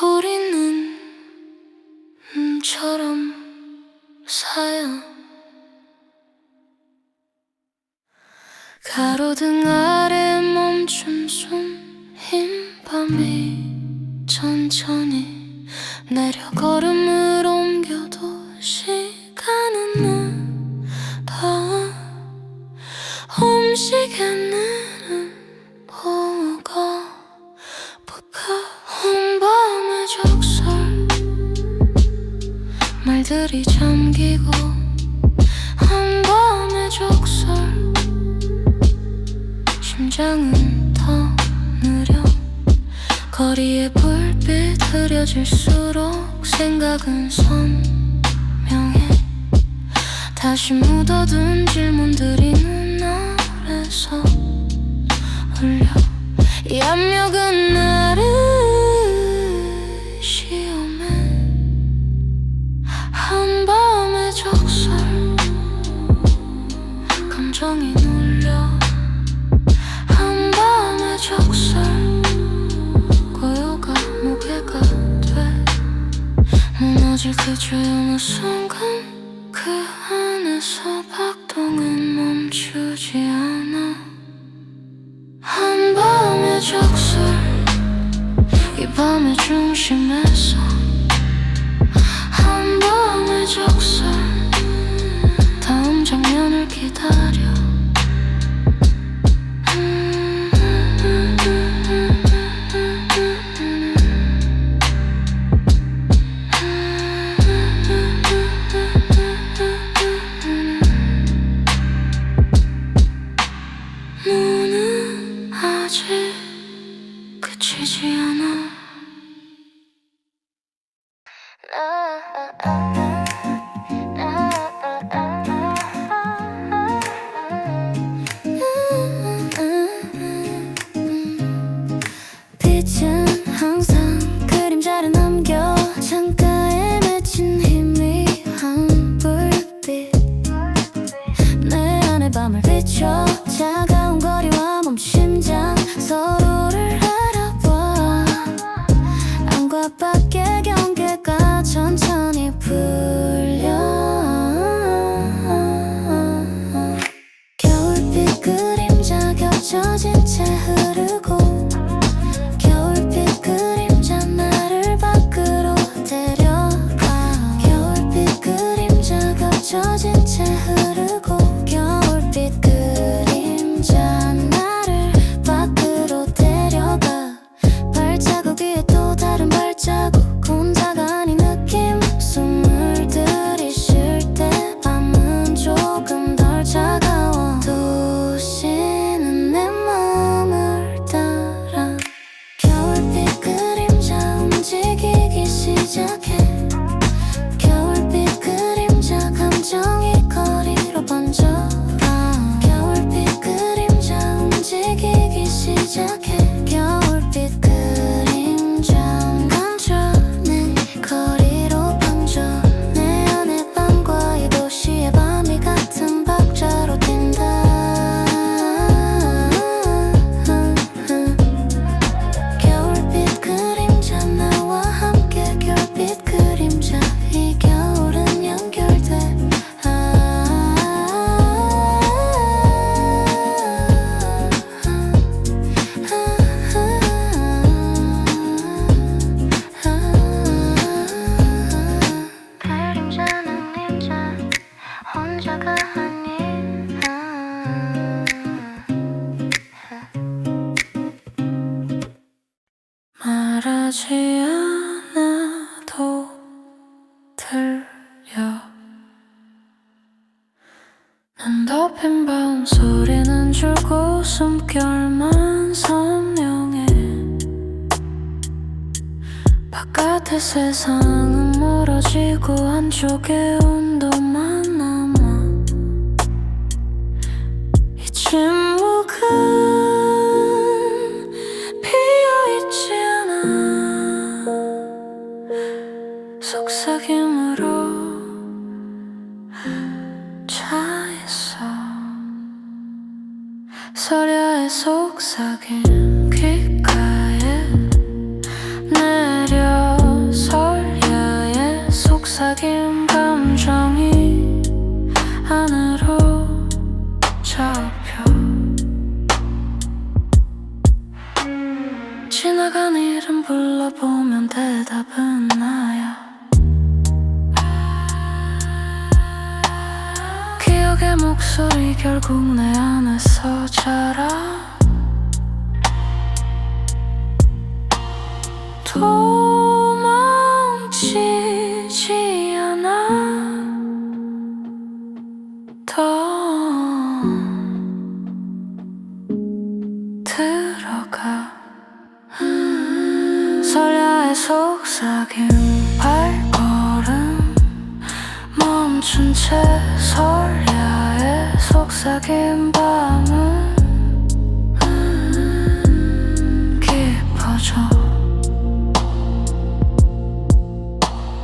우리는 처럼 사요. 가로등 아래 멈춘 숨흰 밤이 천천히 내려 걸음을 옮겨도 시간은 느려. 움직이는 뭐가 부끄러운 밤의 적설, 말들이 잠기고 한 밤의 적설, 심장은 더 느려. 거리에 불빛 흐려질수록 생각은 선명해. 다시 묻어둔 질문들이 눈알에서 울려. 이 압력은 나를 시험해. 한 밤의 적설, 감정이 눌려. 한 밤의 적설, 고요가 무게가 돼. 무너질 그 조용한 순간, 그 안에서 박동은 멈추지 않아. 한 밤의 적설, 이 밤의 중심에서. 한 밤의 적설, 다음 장면을 기다려. 눈은 아직 그치지 않아. 빛은 항상 그림자를 남겨. 창가에 맺힌 희미한 불빛, 내 안의 밤을 비춰. 차가운 거리와 멈심장, 서로를 알아봐. 안과 밖의 경계가 천천히 풀려. 겨울빛 그림자 겹쳐진 채 흐르고, 겨울빛 그림자 나를 밖으로 데려가. 겨울빛 그림자 겹쳐진 채 흐르고, 겨울빛 그림자 나를 밖으로 데려가. 발자국 위에 또 다른 발자국, 혼자가 아닌 느낌. 숨을 들이쉴 때 밤은 조금 덜 차가워. 도시는 내 마음을 따라. 겨울빛 그림자 움직이기 시작해. 겨울빛 그림자 감정이 거리로 번져가. 겨울빛 그림자 움직이기 시작해. 겨울빛 그림자 감정은 거리로 번져. 내 안의 밤과 이 도시의 밤이 같은 박자로 뛴다. 겨울빛 그림자 나와 함께. 겨울빛 그림자, 이 겨울은 연결돼. 그림자는 님자, 혼자가 아닌. 말하지 않아도 들려. 눈 덮인 밤 소리는 줄고 숨결만 선명해. 바깥의 세상은 멀어지고 안쪽에 온도만 남아. 이 침묵은 비어있지 않아. 속삭임으로 차있어. 서려의 속삭임 귓가에 내려. 속삭임 감정이 안으로 잡혀 지나간 이름 불러보면 대답은 나야. 기억의 목소리 결국 내 안에서 자라. 도망치지 않아. 더 들어가. 설야의 속삭임 발걸음 멈춘 채 설야의 속삭임 밤은 깊어져.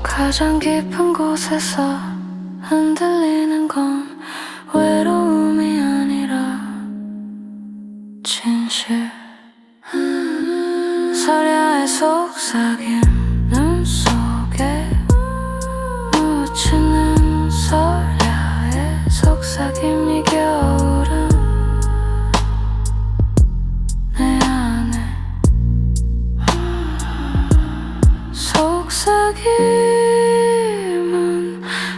가장 깊은 곳에서 흔들리는 건 외로움이 아니라 진실. 설야의 속삭임 눈 속에 묻히는 설야의 속삭임이 겨울은 내 안에. 속삭임은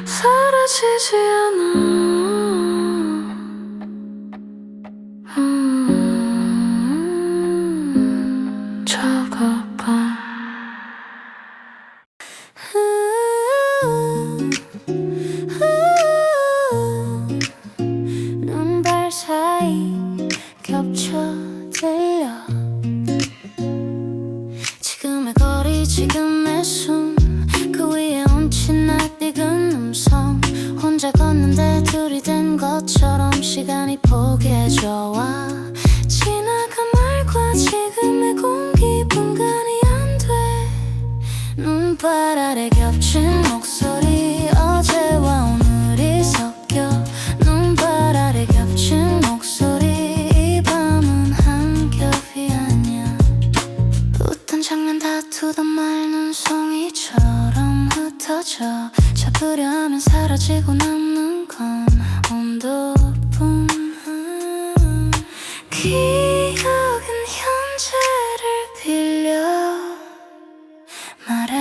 사라지지 않아. 저것봐. 눈발 사이 겹쳐 들려 지금의 거리 지금의 숨 그 위에 얹힌 낯익은 음성 혼자 걷는데 둘이 된 것처럼 시간이 포개져와 지나간 말과 지금의 공기 분간이 안 돼. 눈발 아래 겹친 목소리 어제와 오늘이 섞여. 눈발 아래 겹친 목소리 이 밤은 한 겹이 아니야. 웃던 장면 다투던 말 눈송이처럼 흩어져. 잡으려 하면 사라지고 남는 건 온도뿐. 기억은 현재를 빌려 말해.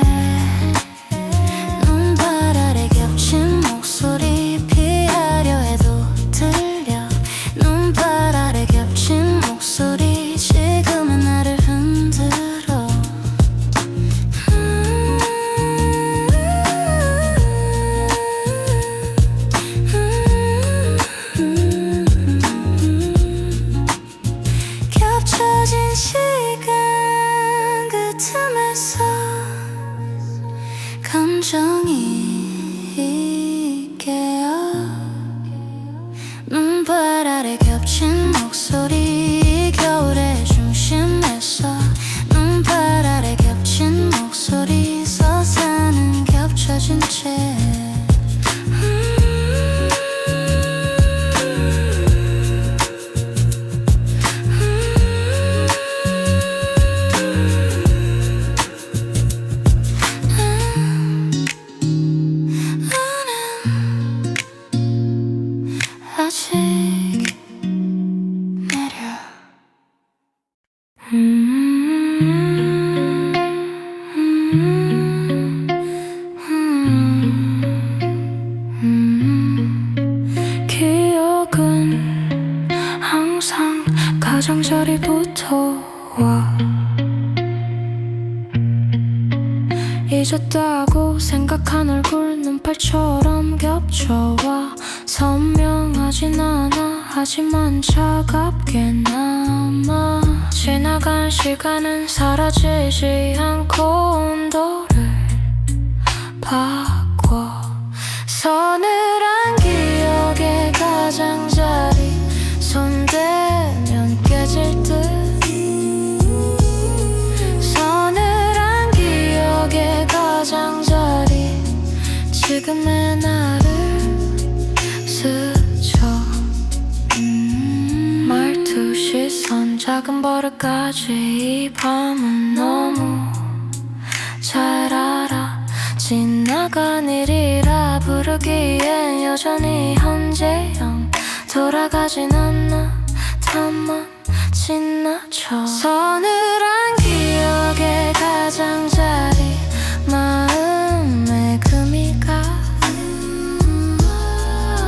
눈발 아래 겹친 목소리 피하려 해도 들려. 눈발 아래 겹친 목소리 지금은 나를 흔들어. 겹쳐진 시간 그 틈에서 감정이 깨어. 눈발 아래 겹친 목소리 겨울의 중심에서. 눈발 아래 겹친 목소리 서사는 겹쳐진 채. 아직 내려. 기억은 항상 가장자리부터 와. 잊었다고 생각한 얼굴 눈발처럼 겹쳐와. 선명하진 않아 하지만 차갑게 남아. 지나간 시간은 사라지지 않고 온도를 바꿔. 서늘한 기억의 가장자리 손대면 깨질 듯. 서늘한 기억의 가장자리 지금의 나를 스쳐. 말투 시선 작은 버릇까지 이 밤은 너무 잘 알아. 지나간 일이라 부르기엔 여전히 현재형 돌아가진 않아 다만 지나쳐 서늘한 기억의 가장자리 마음의 금이가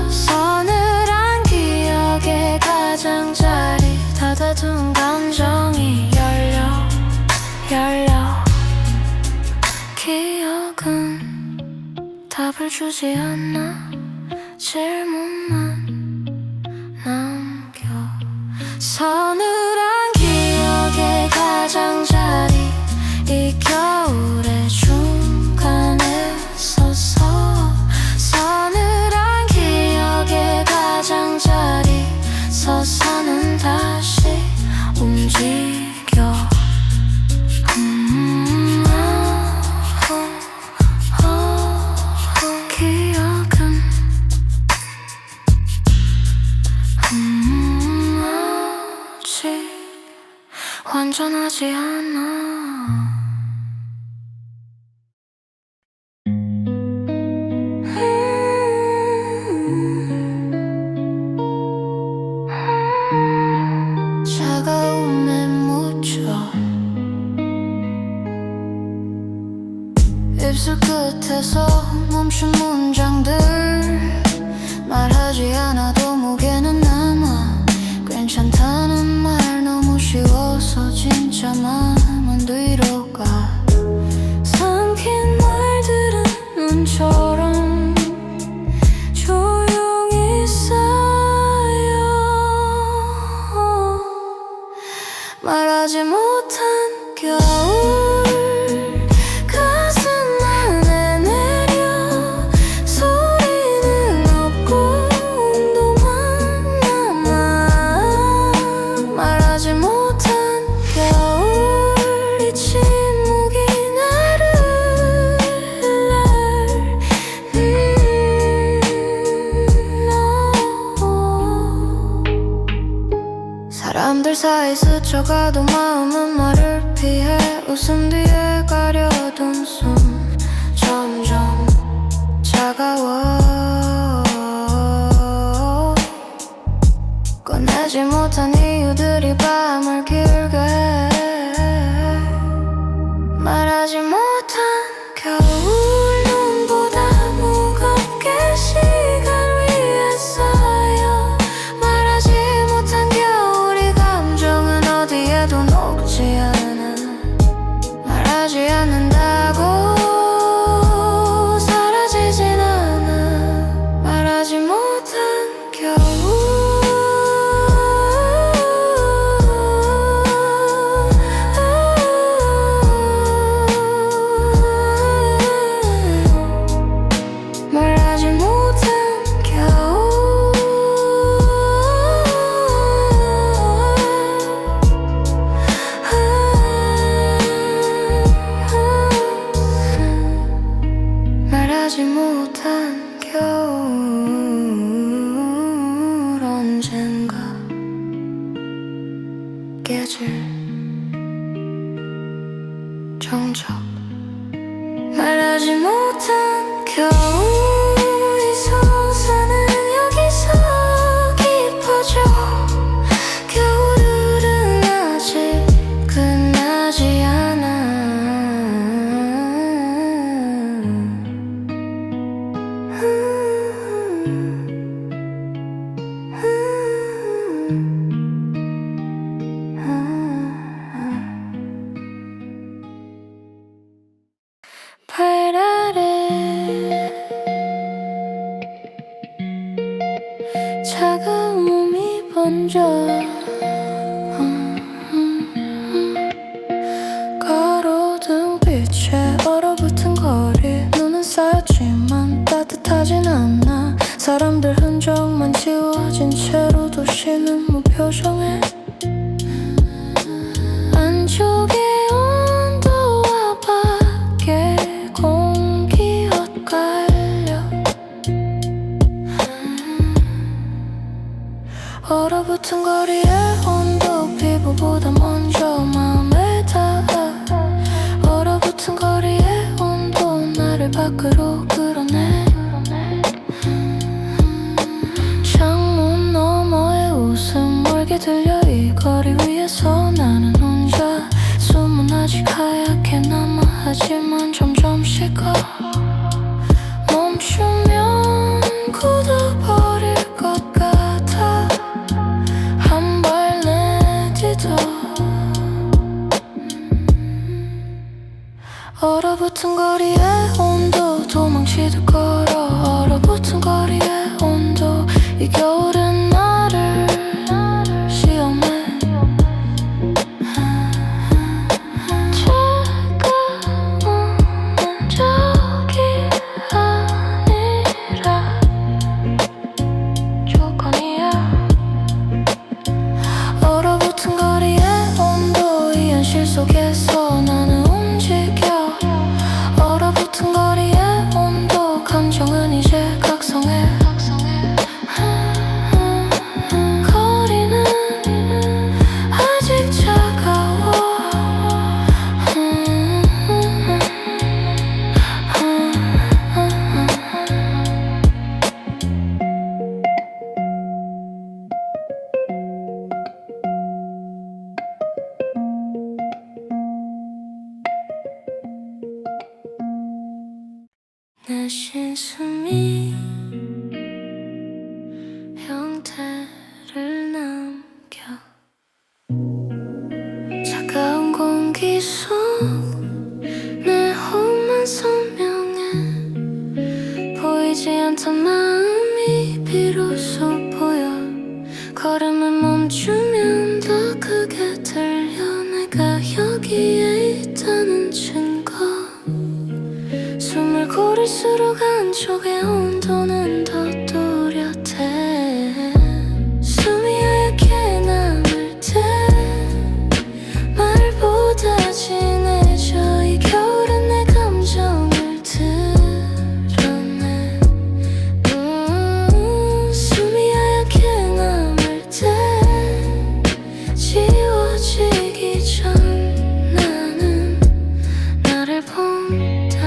서늘한 기억의 가장자리 닫아둔 감정이 열려 기억은 답을 주지 않아 질문만 남겨 서늘한 기억의 가장자리 이 겨울의 중간에 서서 서늘한 기억의 가장자리 서서는 다시 움직여 기억은 아직 완전하지 않아 차가움에 묻혀 입술 끝에서 멈춘 문장들 말하지 않아도 목에는 남아 괜찮다는 말 너무 쉬워서 진짜 마음은 뒤로 가 삼킨 말들은 눈처럼 조용히 쌓여 말하지 못한 겨울 가슴 안에 내려 소리는 없고 온도만 남아 말하지 못한 겨울 이 침묵이 나를 사람들 사이 스쳐가도 마음은 말을 피해 웃음 뒤에 가려둔 숨 점점 차가워 꺼내지 못한 이유들이 밤을 길게 해 말하지 못한 겨울 눈보다 무겁게 시간 위에 쌓여 말하지 못한 겨울이 감정은 어디에도 녹지 않아 말하지 않는다고 사라지진 않아 말하지 못한 겨울 말하지 못한 겨울 말하지 못한 겨울 언젠가 깨질 정적 말하지 못한 겨울 이 솟아는 여기서 깊어져 겨울은 아직 끝나지 않아 발 아래 차가움이 번져 가로등 빛에 얼어붙은 거리 눈은 쌓였지만 따뜻하진 않아 사람들 흔적만 지워진 채로 도시는 무표정해 안쪽에 온도와 밖에 공기 엇갈려 얼어붙은 거리의 온도 피부보다 먼저 마음에 닿아 얼어붙은 거리의 온도 나를 바꿔 하지만 점점 식어. 멈추면 굳어버릴 것 같아. 한 발 내디뎌. 얼어붙은 거리의 온도, 도망치듯 걸어. 얼어붙은 거리의 온도. 이 겨울은 나를 시험해. 차가운 적이 아니라 조건이야. 얼어붙은 거리의 온도. 이 현실 속에서 나는 움직여. 얼어붙은 거리의 온도. 감정은 이제 각성해. 거리는 아직 차가워. 내 신숨이 형태를 남겨. 차가운 공기 속 내 호흡만 선명해. 보이지 않던 마음이 비로소 보여. 걸음을 멈추면 더 크게 들려. 내가 여기에 있다는 증거. 숨을 고를수록 안쪽의 온도는 더 또렷해. 숨이 하얗게 남을 때 말보다 진해져. 이 겨울은 내 감정을 드러내. 숨이 하얗게 남을 때 지워지기 전 나는 나를 본다.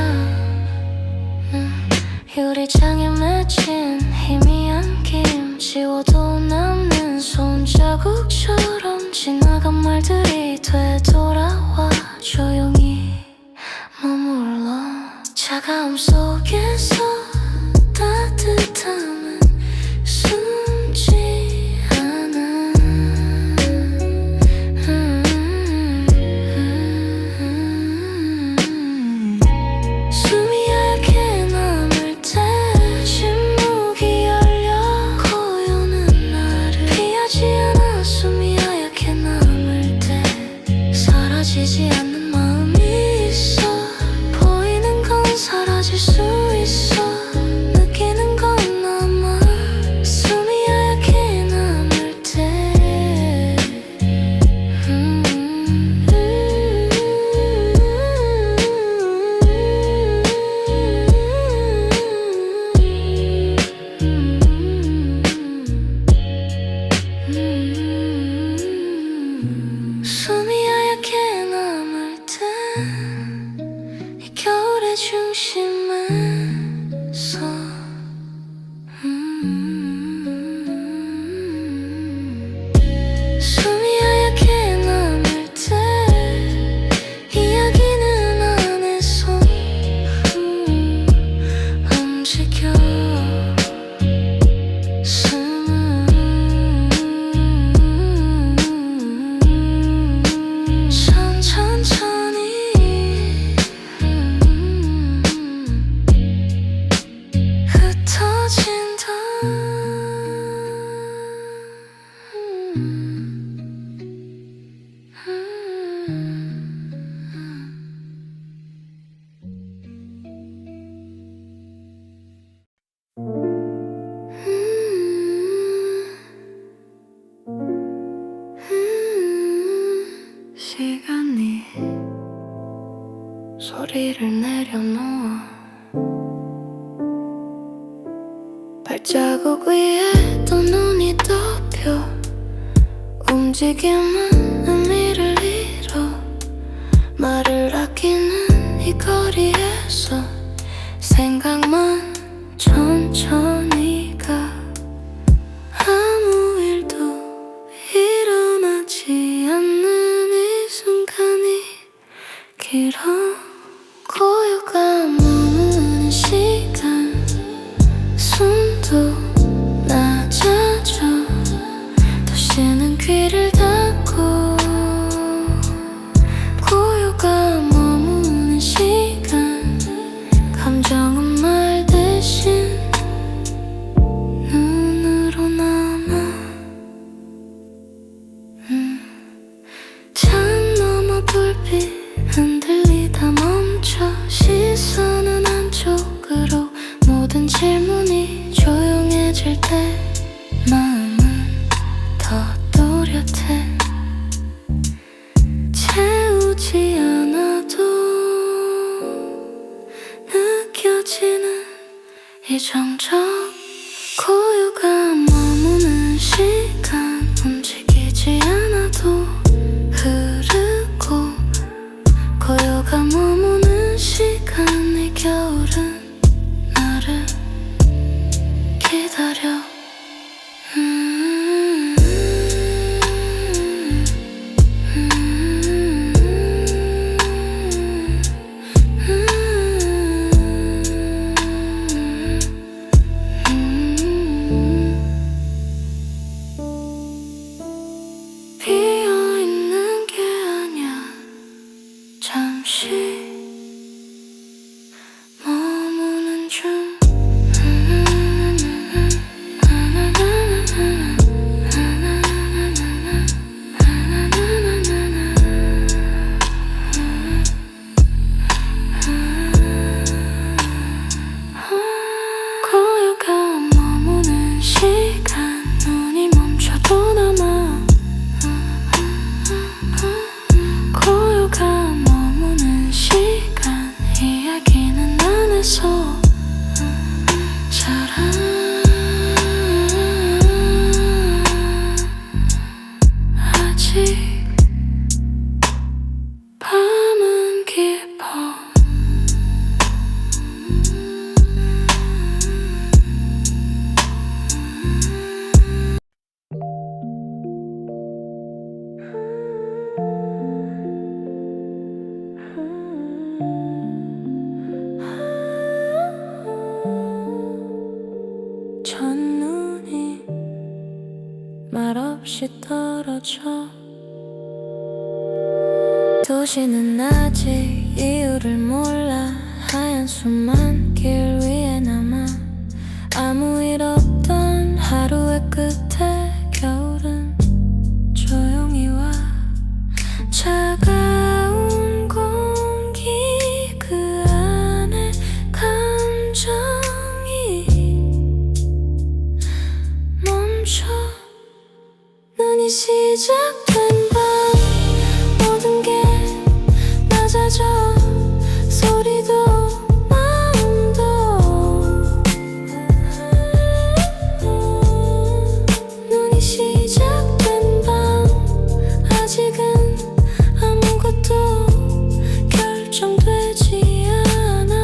유리창에 맺힌 희미한 김. 지워도 남는 손자국처럼 지나간 말들이 되돌아와. 조용히 머물러. 차가움 속에서 따뜻함은 숨지 않아. 숨이 얇게 남을 때 침묵이 열려. 고요는 나를 피하지 않아. 숨이 하얗게 남을 때 사라지지 않는 마음이 있어. 보이는 건 사라질 수 있어. 느끼는 건 남아. 숨이 하얗게 남을 때. 숨이 하얗게 남을 때. 이 겨울의 중심에서. 숨이 하얗게 남을 때. 이야기는 안에서 움직여. 천천히 흩어진다. 시간이 소리를 내려놓아. 발자국 위에 또 눈이 덮여. 움직임은 의미를 잃어. 말을 아끼는 이 거리에서 생각만 천천히 가. 아무 일도 일어나지 않는 이 순간이 길어. 이정적 고요가 머무는 시간 움직이지 않아도 흐르고 고요가 머무는 시간의 겨울은 나를 기다려 비어있는 게 아니야 잠시 머무는 중 고요가 머무는 시간 눈이 멈춰도 남아 고요가 머무는 시간 이야기는 안에서 자라 아직 밤은 깊어 첫눈이 말없이 떨어져 도시는 아직 이유를 몰라 하얀 수만 길 위에 남아 아무 일 없던 하루의 끝에 겨울은 조용히 와 차가운 공기 그 안에 감정이 멈춰 눈이 시작된 밤 모든 게 낮아져 소리도 마음도 눈이 시작된 밤 아직은 아무것도 결정되지 않아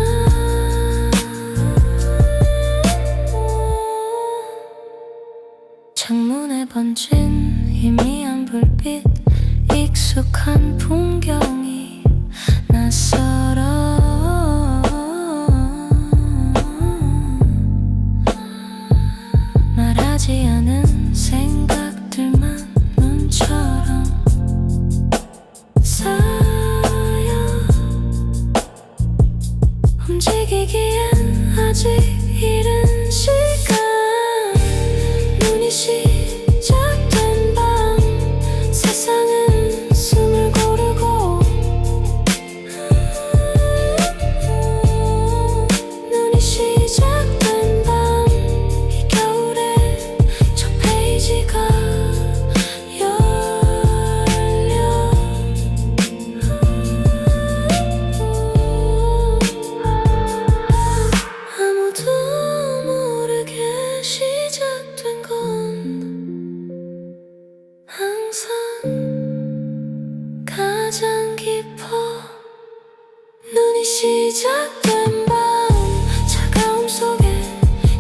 창문에 번진 희미한 불빛 익숙한 풍경이 낯설어 말하지 않은 생각들만 눈처럼 쌓여 움직이기엔 아직 이른 시간 눈이 시작된 밤 세상은 숨을 고르고 눈이 시작된 밤 이 겨울에 첫 페이지가 열려 아무도 모르게 시작된 건 항상 가장 깊어 눈이 시작된 밤 차가움 속에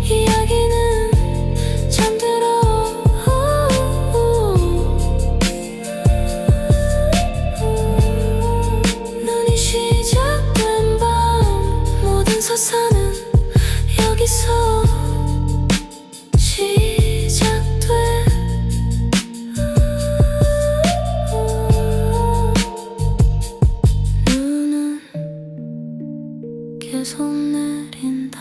이야기는 잠들어 눈이 시작된 밤 모든 서사는 여기서 시작돼 눈은 계속 내린다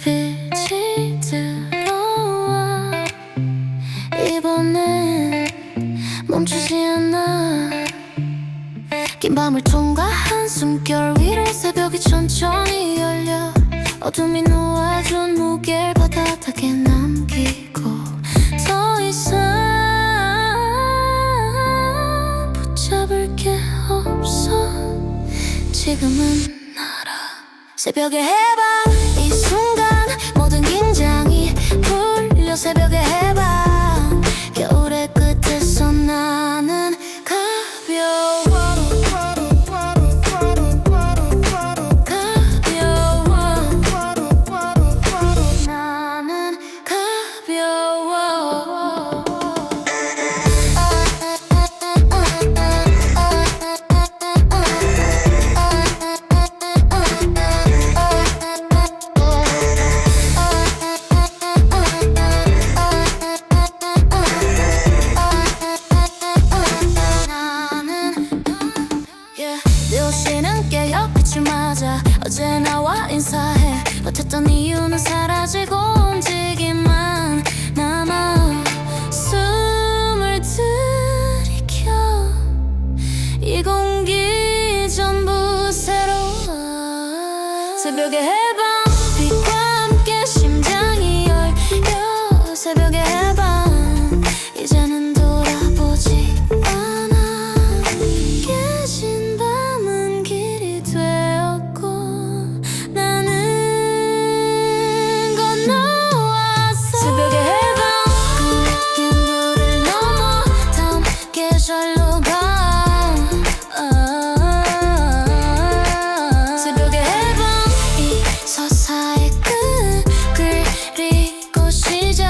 빛이 들어와 이번엔 멈추지 않아 긴 밤을 통과한 숨결 위를 새벽이 천천히 열려 어둠이 놓아준 무게를 바닥에 남기고 더 이상 붙잡을 게 없어 지금은 알아 새벽의 해방 이 순간 모든 긴장이 풀려 새벽의 해방 겨울의 끝에서 나는 가벼워 나는 가벼워 료시는 깨어 빛을 맞아 어제 나와 인사해 버텼던 이유는 사라지고 움직임만 남아 숨을 들이켜 이 공기 전부 새로워 새벽의 해방 빛과 함께 심장이 열려 새벽의 해방 이제는 돌아보지 않아 깨진 밤은 길이 되었고 나는 건너왔어 새벽의 해방 긴 물을 넘어 다음 계절로 가 새벽의 해방 이 서사의 끝 그리고 시작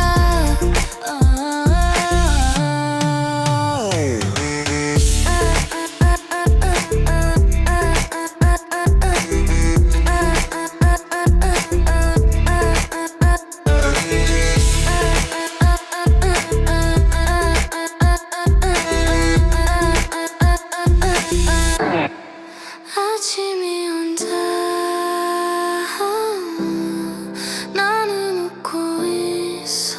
아침이 온다 나는 웃고 있어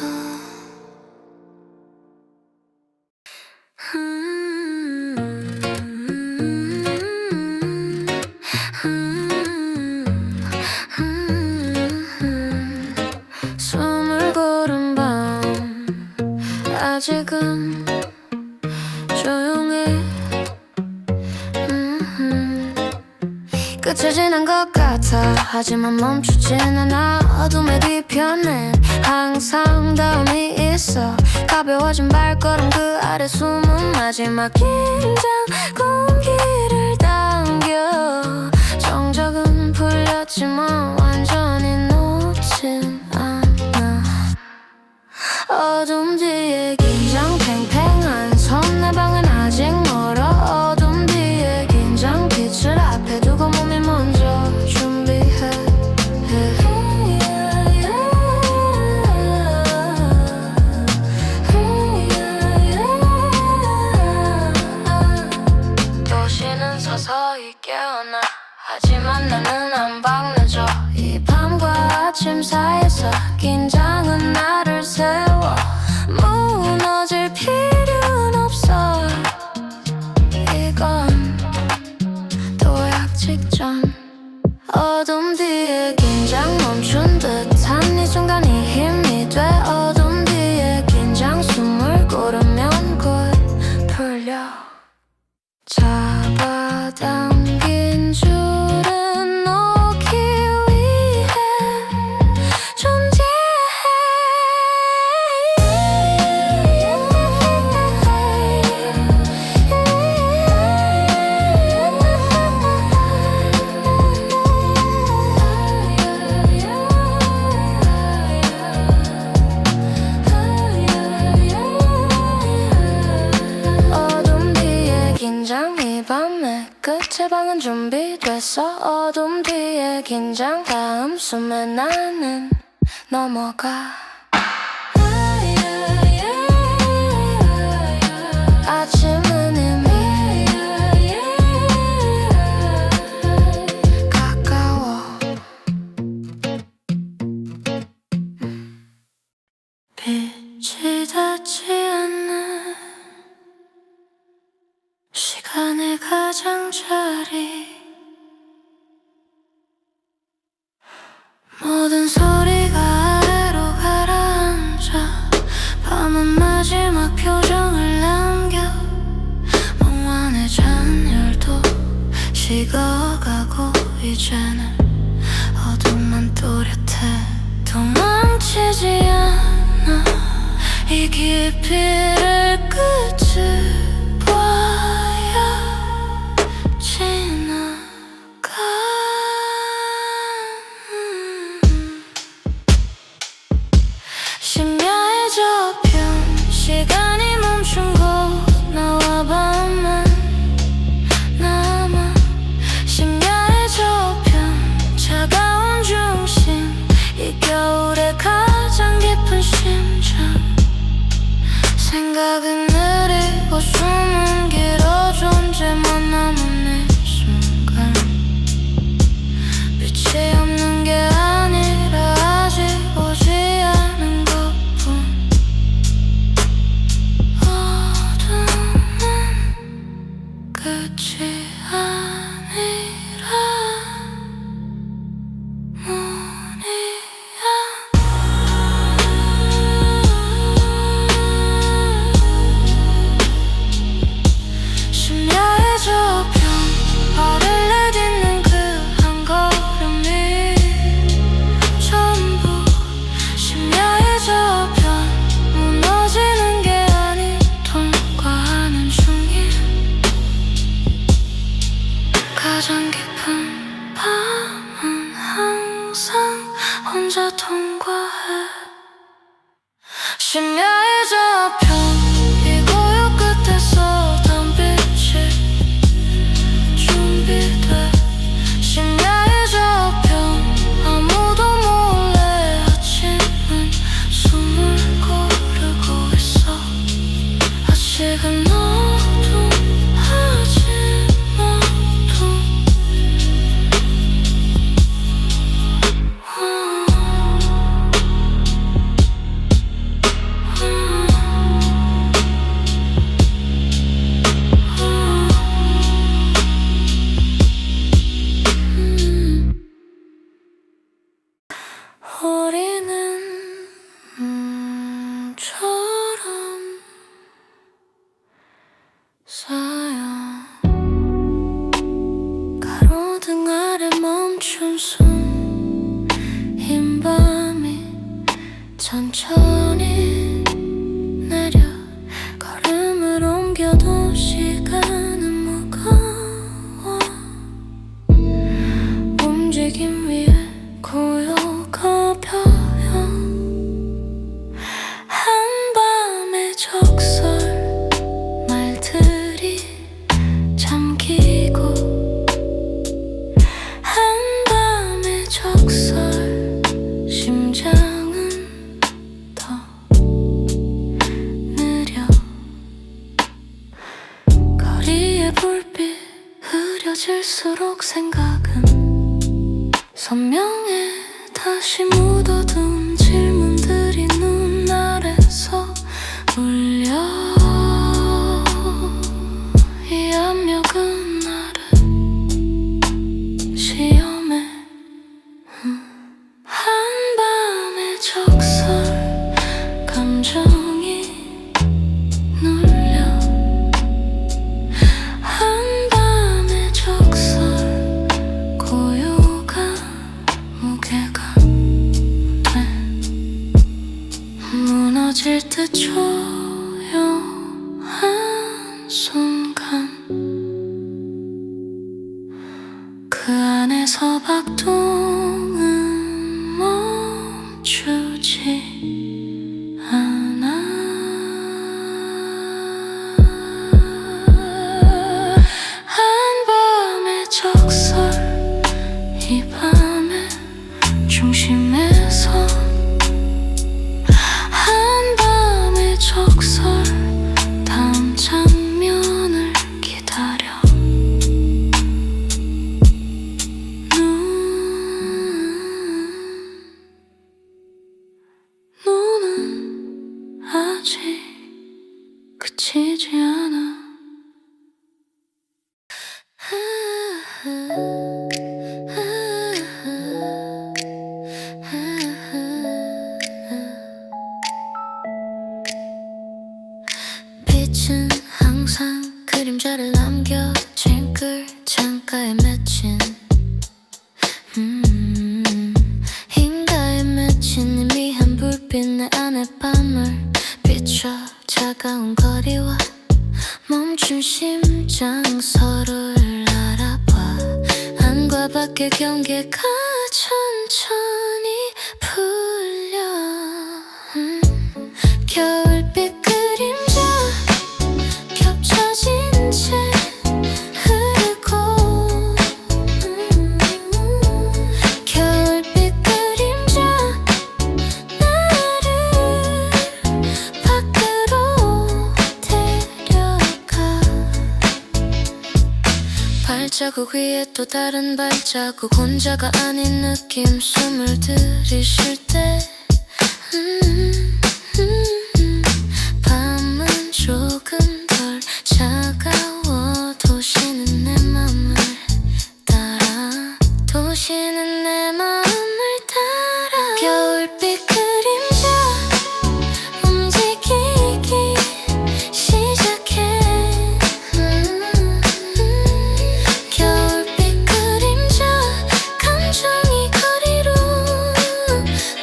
숨을 고른 밤 아직은 조용해 끝을 지난 것 같아 하지만 멈추진 않아 어둠의 뒤편엔 항상 다음이 있어 가벼워진 발걸음 그 아래 숨은 마지막 긴장 공기를 당겨 정적은 풀렸지만 완전히 녹진 않아 어둠 뒤에 긴장 팽팽한 손 내 방은 아직 멀어 어둠 뒤에 긴장 빛을 앞에 두고 몸이 먼저 준비해 도시는 서서히 깨어나 하지만 나는 안 박내줘 이 밤과 아침 사이에서 긴장은 나를 세워 무너질 필요는 없어 이건 도약 직전 어둠 뒤에 긴장 멈춘 듯한 이 순간이 힘이 돼 어둠 뒤에 긴장 숨을 고르면 곧 풀려 잡아당긴 줄은 놓기 위해 존재해 이 밤의 끝에 방은 준비됐어 어둠 뒤에 긴장 다음 숨에 나는 넘어가 아침은 이미 가까워 빛이 닿지 않는 시간에 내 가장자리 모든 소리가 아래로 가라앉아 밤은 마지막 표정을 남겨 몽환의 잔열도 식어가고 이제는 어둠만 또렷해 도망치지 않아 이 깊이를 끝을 봐야 지나가 심야의 저편 시간이 멈춘 곳 나와 밤만 남아 심야의 저편 차가운 중심 이 겨울의 가장 깊은 심장 생각은 느리고 숨은 길어 존재만 남은 이 순간 빛이 없는 게 아니라 아직 오지 않은 것뿐 어둠은 끝이 아니라 문이야 심야의 저편 발을 내딛는 그 한 걸음이 전부 심야의 저편 무너지는 게 아닌 통과하는 중인 가장 깊은 밤은 항상 혼자 통과해 심야의 저편 이 고요 끝에서 단빛이 준비돼 심야의 저편 아무도 몰래 아침은 숨을 고르고 있어 아직은 어둠하지 어둠 우리는 처럼 쌓여 가로등 아래 멈춘 숨 흰 밤이 천천히 내려 걸음을 옮겨도 시간은 무거워 움직임 위에 고요가 펴요 한밤의 적설 말들이 잠기고 한밤의 적설 심장은 더 느려 거리의 불빛 흐려질수록 생각은 선명해 다시 묻어둔 질문들이 눈 아래서 울려 이 압력은 나를 시험해 한밤의 적설 감정이 눌려 한밤의 적설 고요가 무게가 돼 무너질 듯 조용한 순간 그 안에서 박동은 멈추지 않아 한밤의 적설 이 밤의 중심에서 한밤의 적설 다음 장면을 기다려 눈 빛은 항상 그림자를 남겨 징글 창가에 맺힌 흰가에 맺힌 희미한 불빛 내 안의 밤을 비춰 차가운 거리와 멈춘 심장 서로를 알아봐 안과 밖의 경계가 천천히 풀려 겨울빛 그림자 겹쳐진 채 흐르고 겨울빛 그림자 나를 밖으로 데려가 발자국 위에 또 다른 발자국 혼자가 아닌 느낌 숨을 들이쉴 때 밤은 조금 덜 차가워 도시는 내 맘을 따라 도시는 내 맘을 따라 겨울빛 그림자 움직이기 시작해 겨울빛 그림자 감정이 거리로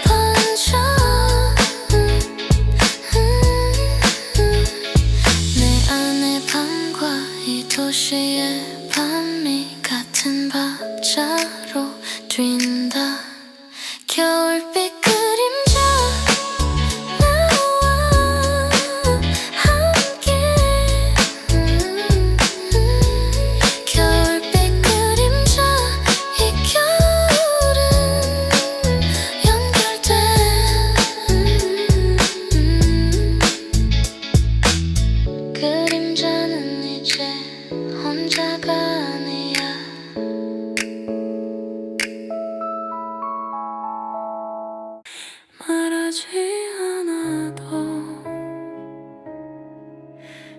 번져 내 안의 밤과 이 도시의 밤이 같은 박자로 뛴다 겨울빛 그림자 나와 함께 겨울빛 그림자 이 겨울은 연결돼 그림자는 이제 혼자가 아니야 말하지 않아도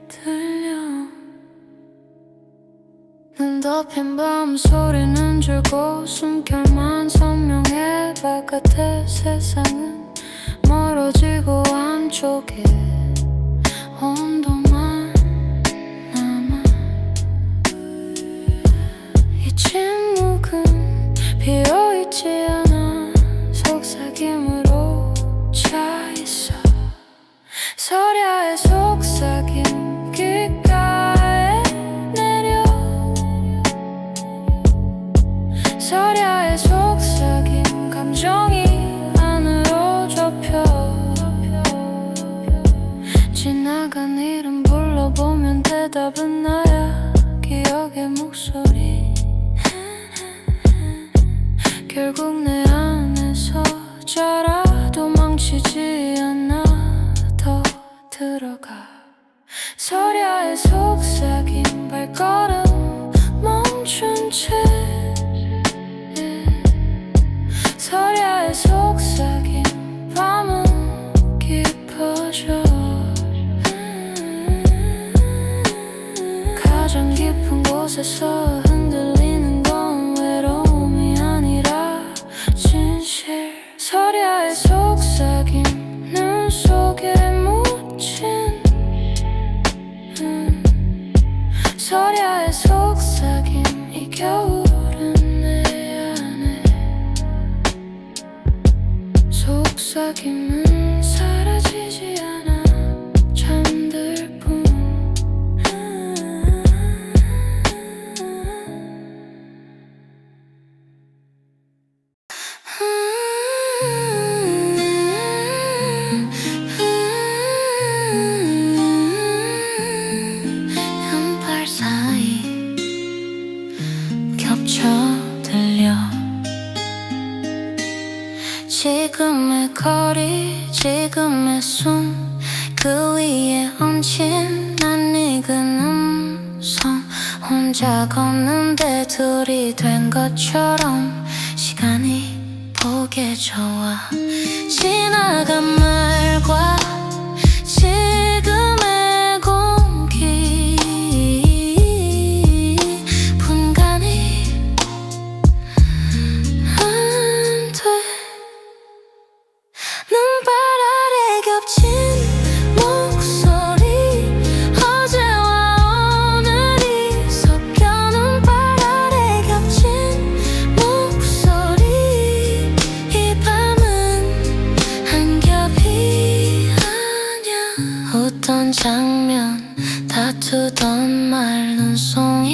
들려 눈 덮인 밤 소리는 줄고 숨결만 선명해 바깥의 세상은 멀어지고 안쪽에 온도만 남아 이 침묵은 비어있지 않아 속삭임으로 차있어 서려의 속삭임 귓가에 내려 서려의 속삭임 감정이 안으로 좁혀 지나간 이름 불러보면 대답은 나야 기억의 목소리 결국 내 안에서 자라 도망치지 않아 더 들어가 서려의 속삭임 발걸음 멈춘 채 서려의 속삭임 밤은 깊어져 가장 깊은 곳에서 흔들리는 건 외로움이 아니라 진실 서려의 속삭임 눈 속에 묻힌 서려의 속삭임 이 겨울은 내 안에 속삭임은 사라지지 않아 잠들 뿐 양팔 사이 겹쳐 들려 지금의 거리 지금의 숨 그 위에 얹힌 낯익은 음성 혼자 걷는데 둘이 된 것처럼 시간이 보게 좋아 지나간 말과 지금의 공기 분간이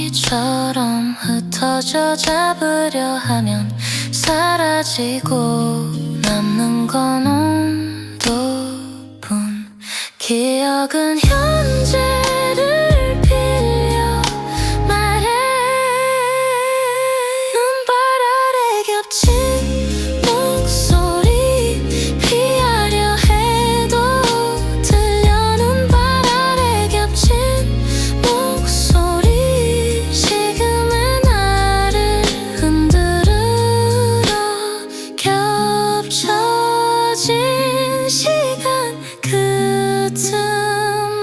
먼지처럼 흩어져 잡으려 하면 사라지고 남는 건 온도뿐. 기억은 현재를 빌려 말해. 눈발 아래 겹친 목소리 피하려 해도 들려. 눈발 아래 겹친 목소리 지금의 나를 흔들으려. 겹쳐진 시간 그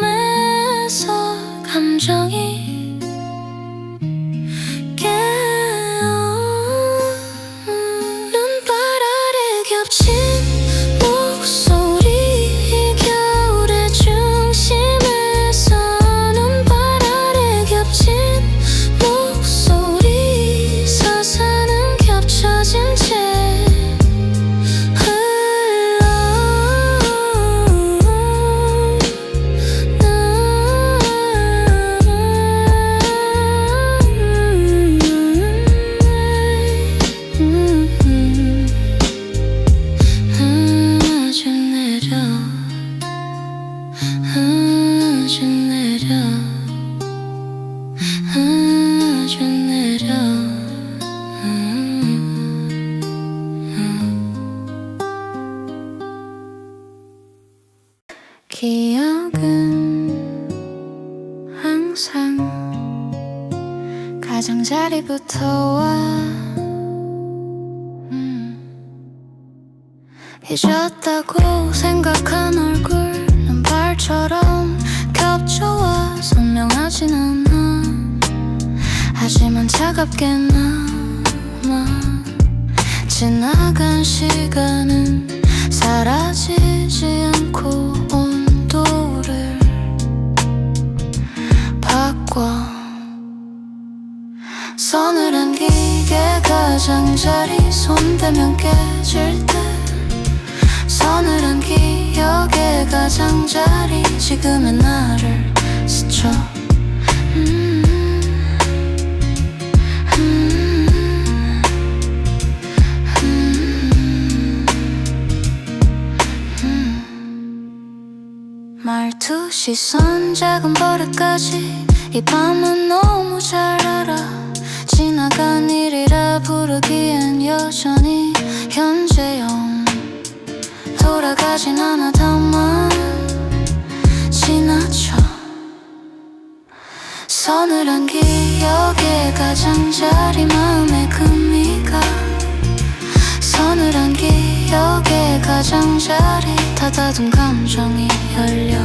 틈에서 감정이 깨어. 눈발 아래 겹친 목소리 겨울의 중심에서. 눈발 아래 겹친 목소리 서사는 겹쳐진 채 흘러. 아주 내려 아주 내려. 기억은 항상 가장자리부터 와. 잊었다고 생각한 얼굴 눈발처럼 겹쳐와 선명하진 않아. 하지만 차갑게 남아. 지나간 시간은 사라지지 않고 온도를 바꿔. 서늘한 기계 가장자리 손대면 깨질 때. 서늘한 기억의 가장자리 지금의 나를 스쳐. 말투 시선 작은 버릇까지 이 밤은 너무 잘 알아. 지나간 일이라 부르기엔 여전히 현재형. 돌아가진 않아 다만 지나쳐. 서늘한 기억의 가장자리 마음의 금이가. 서늘한 기억의 가장자리 닫아둔 감정이 열려.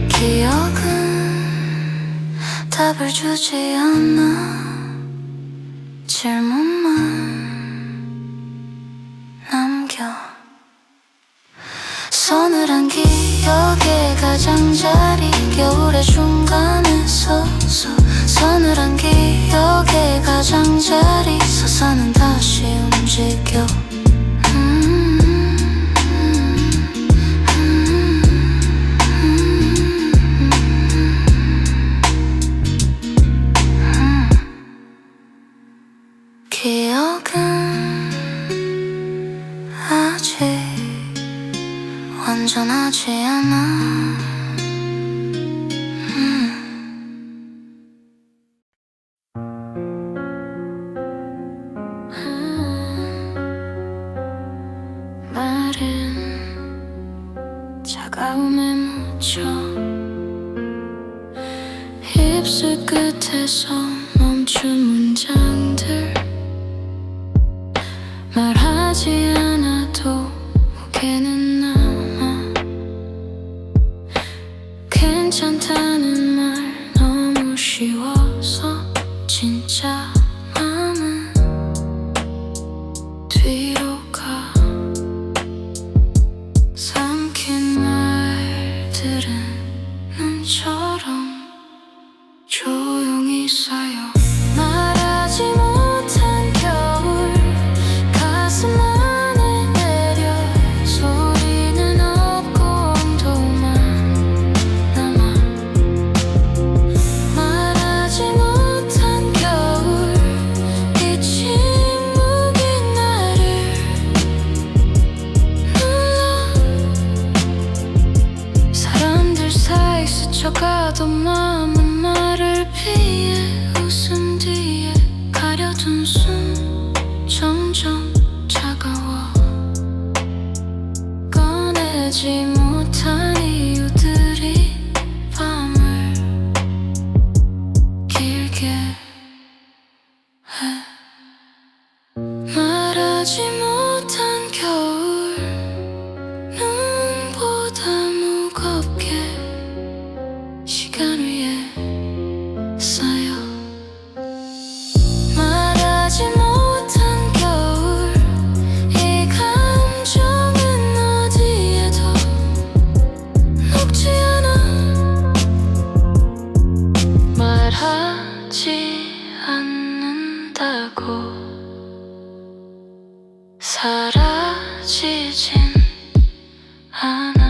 기억은 답을 주지 않아. 질문만 남겨. 서늘한 기억의 가장자리 겨울의 중간에 서서. 서늘한 기억의 가장자리 서사는 다시 움직여. 기억은 아직 완전하지 않아. 말은 차가움에 묻혀. 입술 끝에서 멈춘 문장들. 말하지 않아도 무게는 남아. 괜찮다는 말 너무 쉬워서 진짜 마음은 뒤로 가. 삼킨 말들은 눈처럼 조용히 쌓여. 말하지 못한 겨울 점점 차가워. 꺼내지 못한 이유들이 밤을 길게 해. 말하지 못한 겨울, 눈보다 무겁게 시간 위에 쌓여. 말하지 못한 겨울, 이 감정은 어디에도 녹지 않아. 말하지 않는다고 사라지진 않아.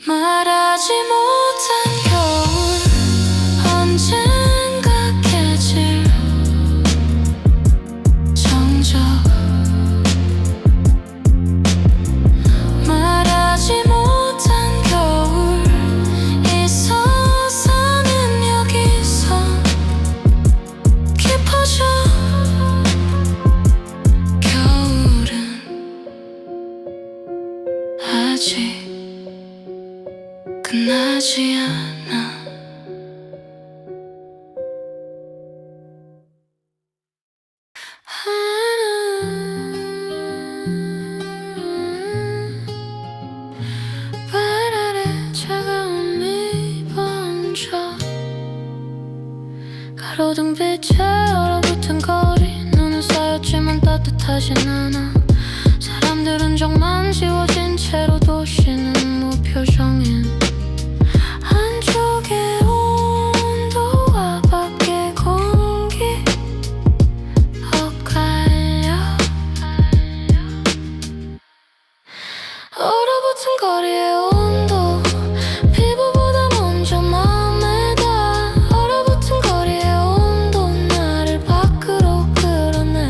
말하지 못한 겨울, 언젠가 깨질 정적. 말하지 못한 겨울, 이 서사는 여기서 깊어져. 겨울은 아직 끝나지 않아. 발 아래 차가움이 번져. 가로등 빛에 얼어붙은 거리, 눈은 쌓였지만 따뜻하진 않아. 사람들은 정만 지워진 채로 도시는 무표정인. 한쪽의 온도와 밖의 공기 엇갈려. 얼어붙은 거리의 온도, 피부보다 먼저 마음에 닿아. 얼어붙은 거리의 온도, 나를 밖으로 끌어내.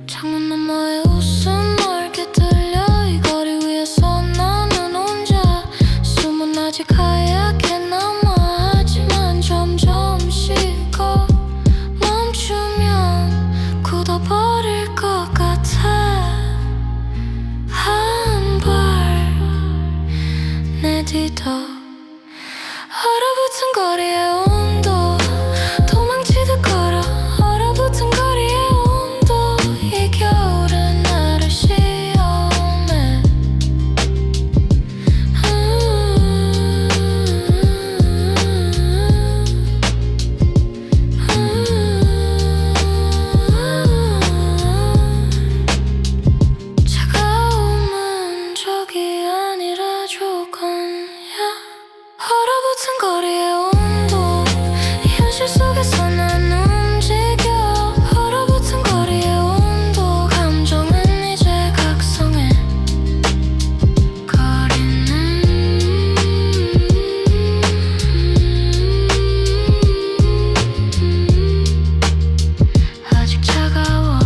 창문 너머의 웃음 멀게 들려. 이 거리 위에서 나는 혼자. 숨은 아직 하얗게 남아. 하지만 점점 식어. 멈추면 굳어버릴 것 같아. 한 발 내디뎌. 얼어붙은 거리의 온도, 도망치듯 걸어. 얼어붙은 거리의 온도, 이 겨울은 나를 시험해. 차가움은 적이 아니라 조건이야. 얼어붙은 거리의 온도, 현실 속에서 난 움직여. 얼어붙은 거리의 온도, 감정은 이제 각성해. 거리는 아직 차가워.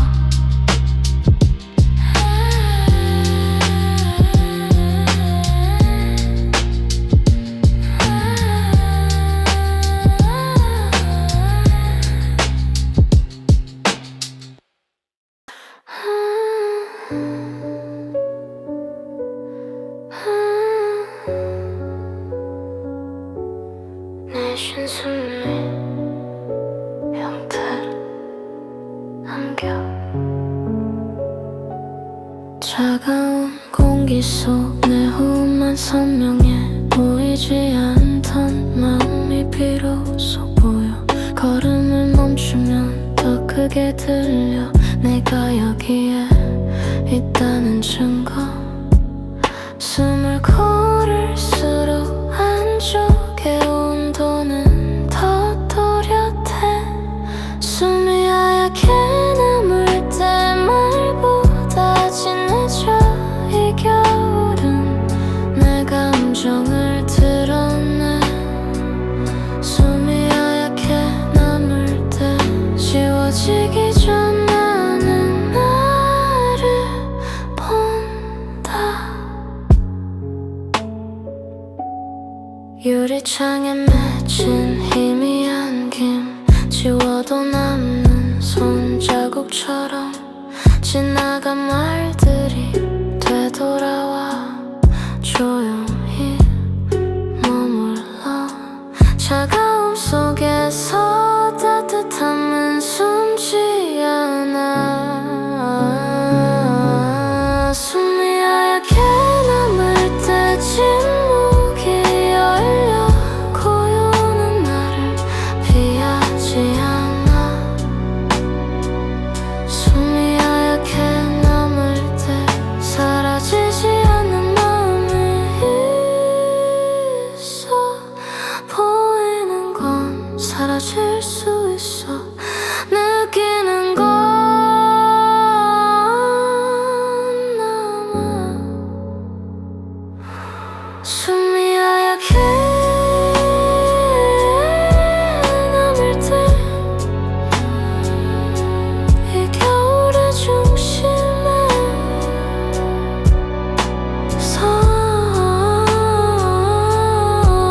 내쉰 숨이 형태를 남겨. 차가운 공기 속 내 호흡만 선명해 보이지 않던 마음이 비로소 보여. 걸음을 멈추면 더 크게 들려. 내가 여기에 있다는 증거. 숨을 고를수록 안쪽의 온도는 더 또렷해. 숨이 하얗게 남을 때 말보다 진해져. 이 겨울은 내 감정을 드러내. 숨이 하얗게 남을 때 지워지기 전 나는 나 유리창에 맺힌 희미한 김 지워도 남는 손자국처럼 지나간 말들이 되돌아와 조용히 머물러 차가움 속에서 따뜻함은 숨지 않아 숨이 하얗게 남을 때 침묵이 열려 고요는 나를 피하지 않아 숨이 하얗게 남을 때 사라지지 않는 마음이 있어 보이는 건 사라질 수 있어 느끼는 건 남아 숨이 하얗게 남을 때 이 겨울의 중심에 서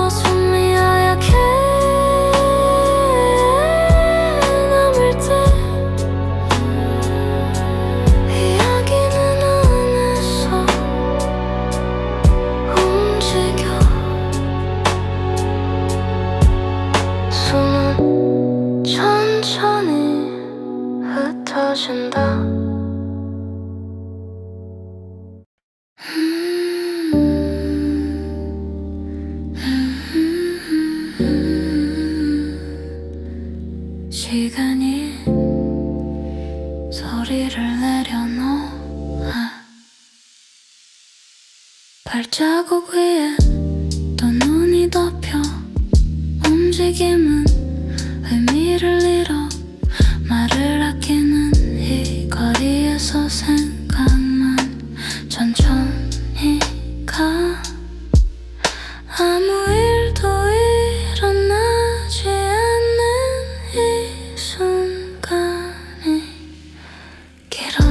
숨이 하얗게 남을 때 이야기는 안에서 움직여 숨은 천천히 흩어진다 시간이 소리를 내려놓아 발자국 위에 또 눈이 덮여 움직임은 의미를 잃어 말을 아끼는 이 거리에서 생각만 천천히 가 아무 일도 일어나지 않는 이 순간이 길어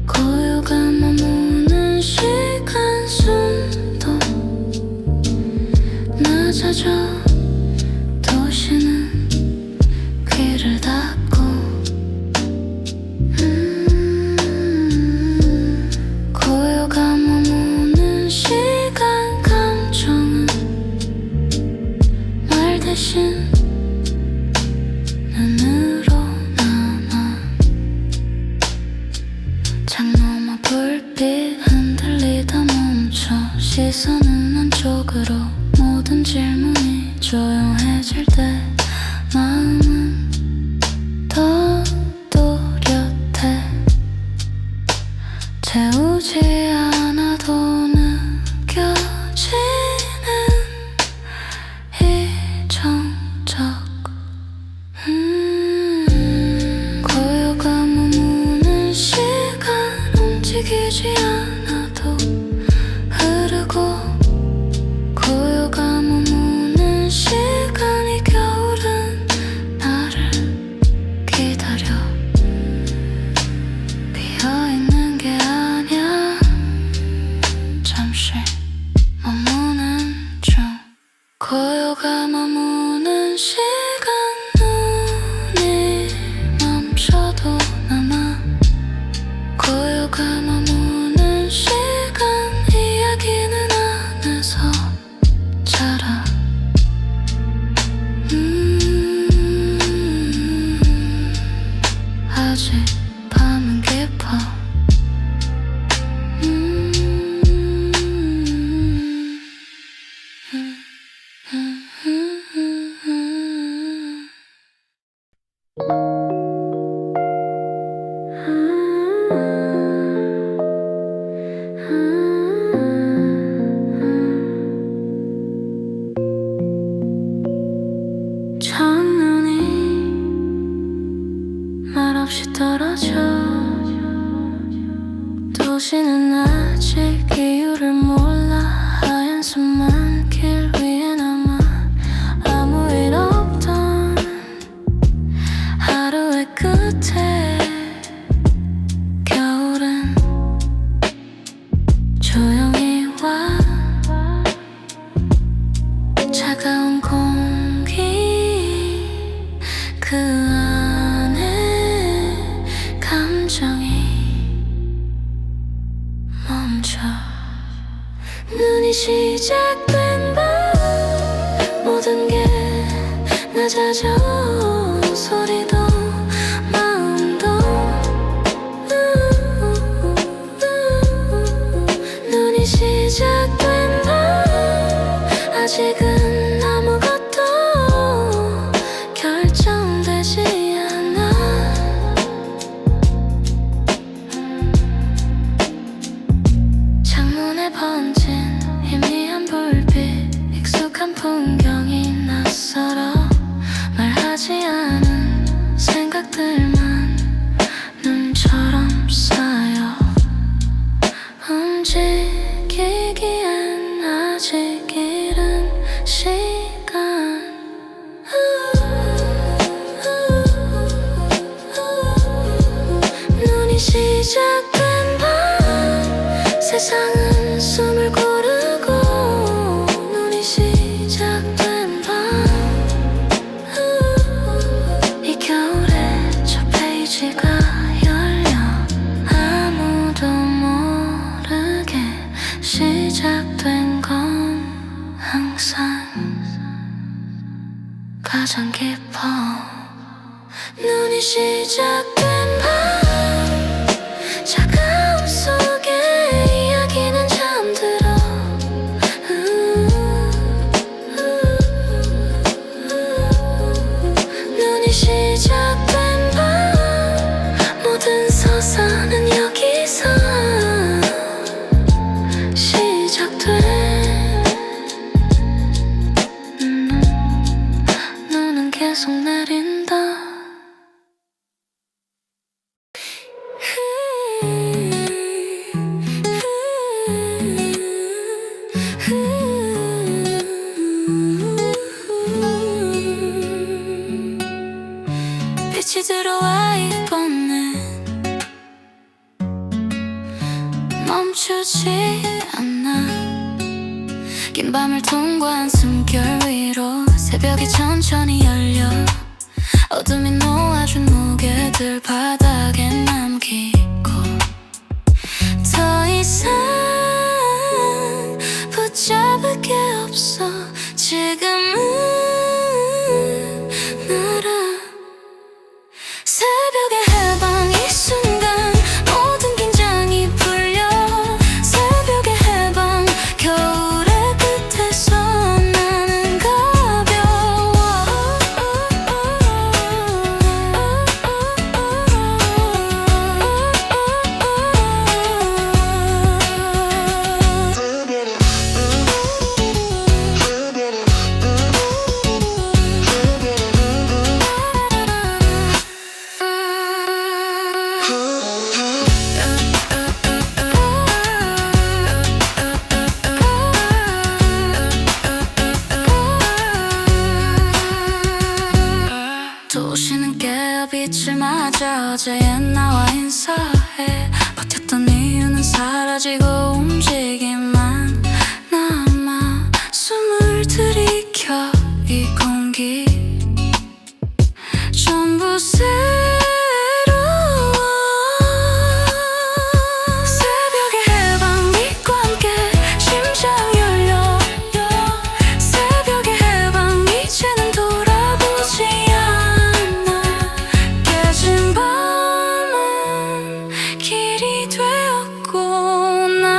고요가 머무는 시간 숨도 낮아져 도시는 귀를 닫고 고요가 머무는 시간 감정은 말 대신 눈으로 남아 창문만 불빛 흔들리다 멈춰 시선은 안쪽으로 모든 질문이 조용해질 때 마음은 더 또렷해 채우지 않아도 느껴지는 이정적 고요가 머무는 시간 움직이지 않아도 흐르고 고요가 머무는 시간이 겨울은 나를 기다려 비어있는 게 아니야 잠시 머무는 중 고요가 머무는 시간 눈이 멈춰도 남아 고요가 머무는 시간 이야기는 안에서 자라 아직 밤은 깊어 첫눈이 말없이 떨어져 도시는 아직 이유를 몰라 하얀 숨만 길 위에 남아 아무 일 없던 하루의 끝에 겨울은 조용히 와 시작된 밤 모든 게 낮아져 소리도 마음도 눈이 시작된 밤 아직은 아무것도 결정되지 않아 창문에 번진 희미한 불빛 익숙한 풍경이 낯설어 말하지 않은 생각들만 눈처럼 쌓여 움직이기엔 아직 이른 시간 눈이 시작된 밤 세상은 숨을 고르고 눈이 시작된 밤 이 겨울에 저 페이지가 열려 아무도 모르게 시작된 건 항상 가장 깊어 눈이 시작된 밤 차가움 속에 이야기는 잠들어 눈이 시작된 밤 모든 서사는 여기서 시작돼 눈은 계속 내린다 빛이 들어와 이번엔 멈추지 않아 긴 밤을 통과한 숨결 위로 새벽이 천천히 열려 어둠이 놓아준 무게들 바닥에 남기고 더 이상 붙잡을 게 없어 지금은 날아 새벽의 해방 이 순간 모든 긴장이 풀려 새벽의 해방 겨울의 끝에서 나는 가벼워 도시는 깨어 빛을 맞아 어제 옛 나와 인사해 버텼던 이유는 사라지고 움직임만 남아 숨을 들이켜 이 공기 전부 새로워 새벽의 해방 빛과 함께 심장 열려 새벽의 해방 이제는 돌아보지 않아 깨진 밤은 길이 되었고 나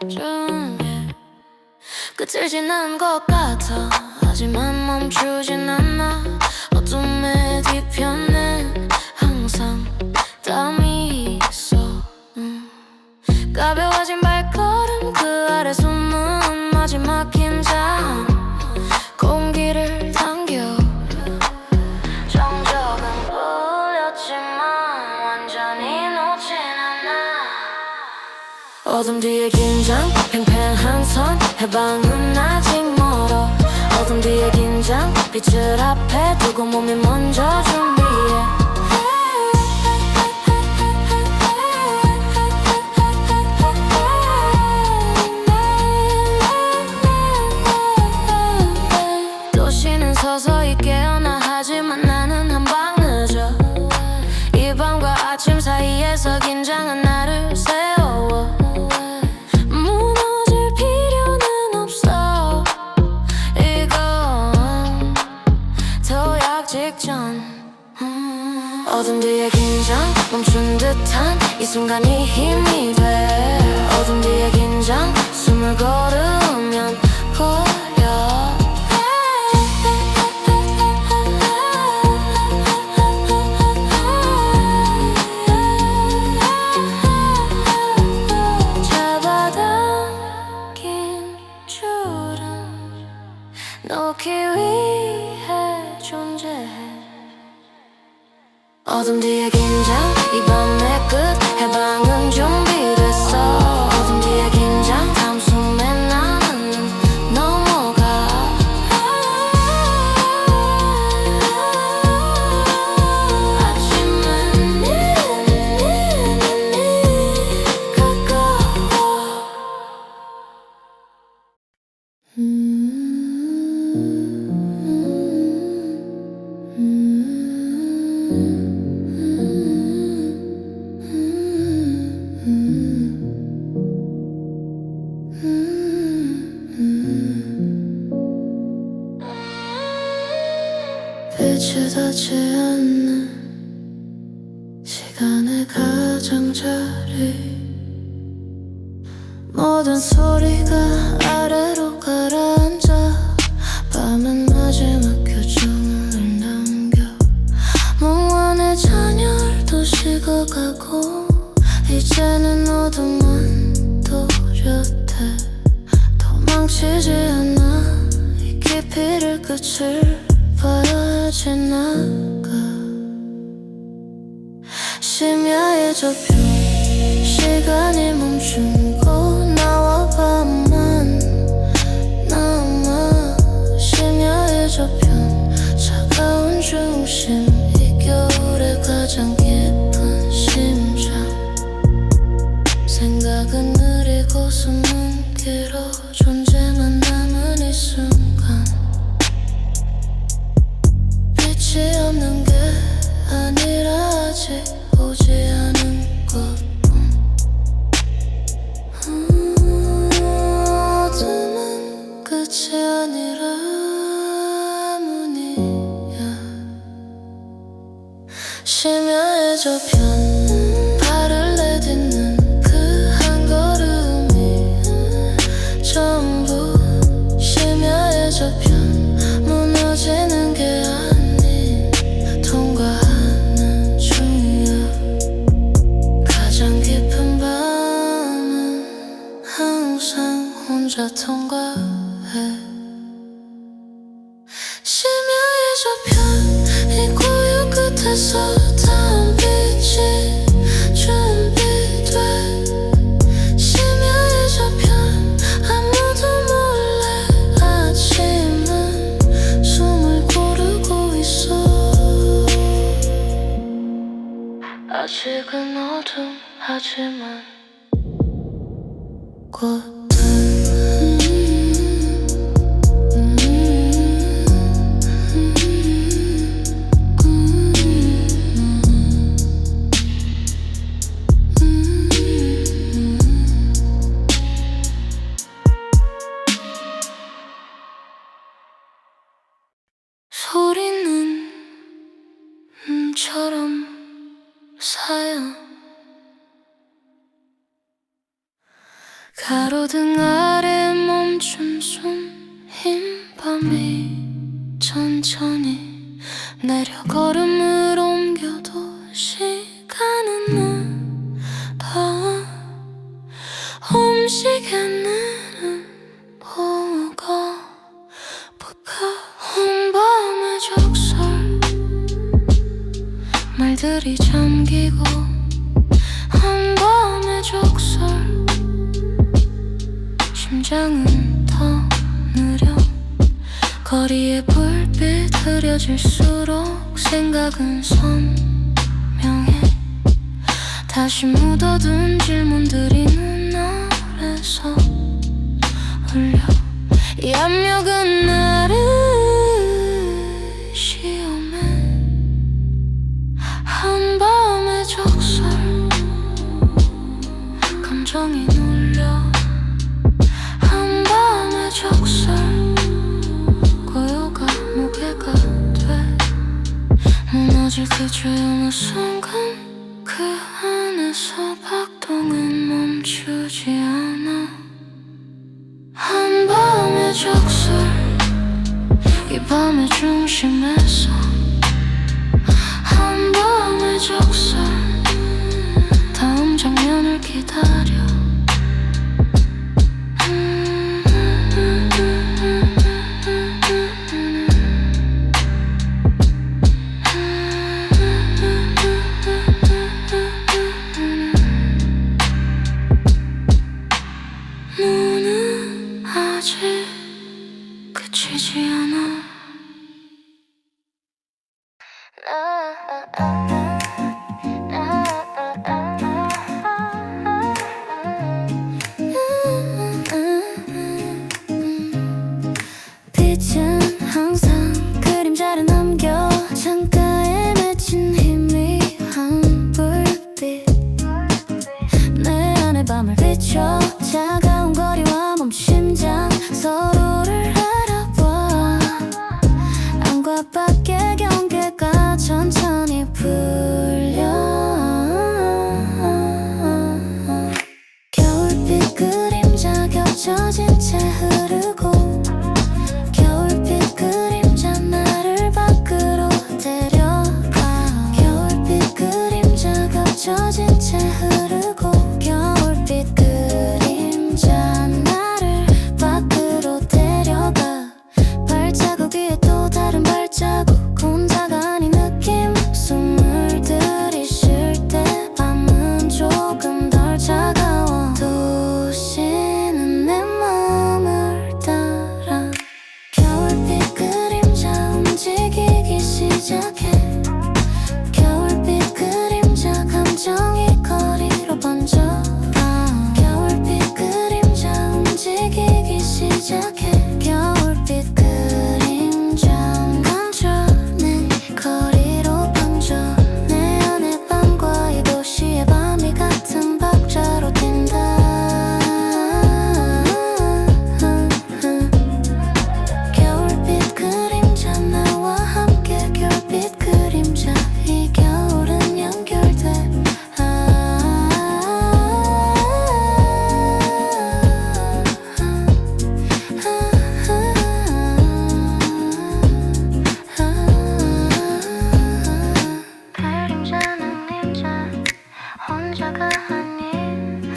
중에 끝을 지난 것 같아. 하지만 멈추진 않아. 어둠의 뒤편엔 항상 땀이 있어. 가벼워진 발걸음 그 아래 숨은 마지막 긴장. 공기를 당겨. 정적은 풀렸지만 완전히 놓진 않아. 어둠 뒤의 긴장, 팽팽한 선, 해방은 아직 멀어. 어둠 뒤의 긴장, 빛을 앞에 두고 몸이 먼저 준비해. 도시는 서서히 깨어나. 하지만 나는 한방 늦어. 이 밤과 아침 사이에서 긴장은 나를 세워. 무너질 필요는 없어. 이건 도약 직전. 어둠 뒤의 긴장, 멈춘 듯한 이 순간이 힘이 돼. 어둠 뒤의 긴장, 숨을 고르면 걸려. 놓기 위해 존재해. 어둠 뒤의 긴장, 이 밤의 끝, 해방은 준비됐어. 어둠 뒤의 긴장, 다음 숨에 나는 넘어가. 아침은 가까워. 빛이 닿지 않는 시간의 가장자리. 모든 소리가 아래로 가라앉아. 밤은 마지막 교정을 남겨.梦안의 잔열도 식어가고. 이제는 어둠은 또렷해. 도망치지 않아. 이 깊이를 끝을 봐야지. 나가 심야에 접혀. 시간이 멈추고 나와 밤만 남아. 심야에 접혀. 차가운 중심, 이 겨울의 가장 깊은 심장. 생각은 느리고 숨은 길어. 존재만 남은 이 순간. 빛이 없는 게 아니라 아직 오지 않은 것뿐. 어둠은 끝이 아니라 문이야. 심야에 접혀. 발을 내딛는 그 한 걸음이 전부. 심야에 접혀. 무너지는 게 아닌 통과하는 중이야. 가장 깊은 밤은 항상 혼자 통과해. 심야에 접혀. 이 고요 끝에서 닿은 빛이 준비돼. 심야에 접혀. 아무도 몰래 아침은 숨을 고르고 있어. 아직은 어둠하지만 꽃은 소리는 처럼 사양. 가로등 아래 멈춘 숨흰 밤이 천천히 내려 걸음을 옮겨도 시간은 느다. 움직이는 뭐가 온 밤의 적설 말들이 잠기고 한 밤의 적설 심장은 더 느려 거리에 불빛 흐려질수록 생각은 선명해 다시 묻어둔 질문들이 눈알에서 울려 이 압력은 나를 시험해 한밤의 적설 감정이 눌려 한밤의 적설 고요가 무게가 돼 무너질 그 조용한 순간 그 안에서 박동은 멈추지 않아 한밤의 적설 이 밤의 중심에서 한밤의 적설 다음 장면을 기다려 눈은 아직 그치지 않아 빛은 항상 그림자를 남겨 창가에 맺힌 희미한 불빛 내 안의 밤을 비춰 차가운 거리와 멈심장 서로를 알아봐 안과 밖의 경계가 천천히 풀려 겨울빛 그림자 겹쳐진 채 흐르고 겨울빛 그림자 나를 밖으로 데려가 겨울빛 그림자 겹쳐진 채 흐르고 겨울빛 그림자 나를 밖으로 데려가 발자국 위에 또 다른 발자국 혼자가 아닌 느낌 숨을 들이쉴 때 밤은 조금 덜 차가워 도시는 내 마음을 따라 겨울빛 그림자 움직이기 시작해 겨울빛 그림자 감정이 거리로 번져가 겨울빛 그림자 움직이기 시작해 겨울빛 그림자 감정은 거리로 번져 내 안의 밤과 이 도시의 밤이 같은 박자로 뛴다 겨울빛 그림자 나와 함께 겨울빛 그림자 이 겨울은 연결돼 그림자는 님자 혼자가 아닌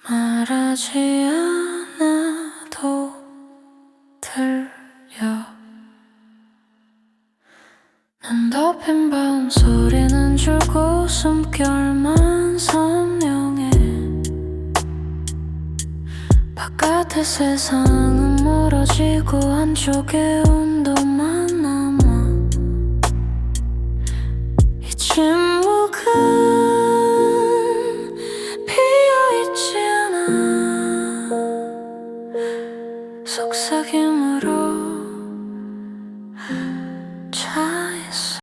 말하지 않아도 들려 눈 덮인 밤 소리는 줄고 숨결만 선명해 바깥의 세상은 멀어지고 안쪽에 온도만 남아 이 침묵은 비어있지 않아 속삭임으로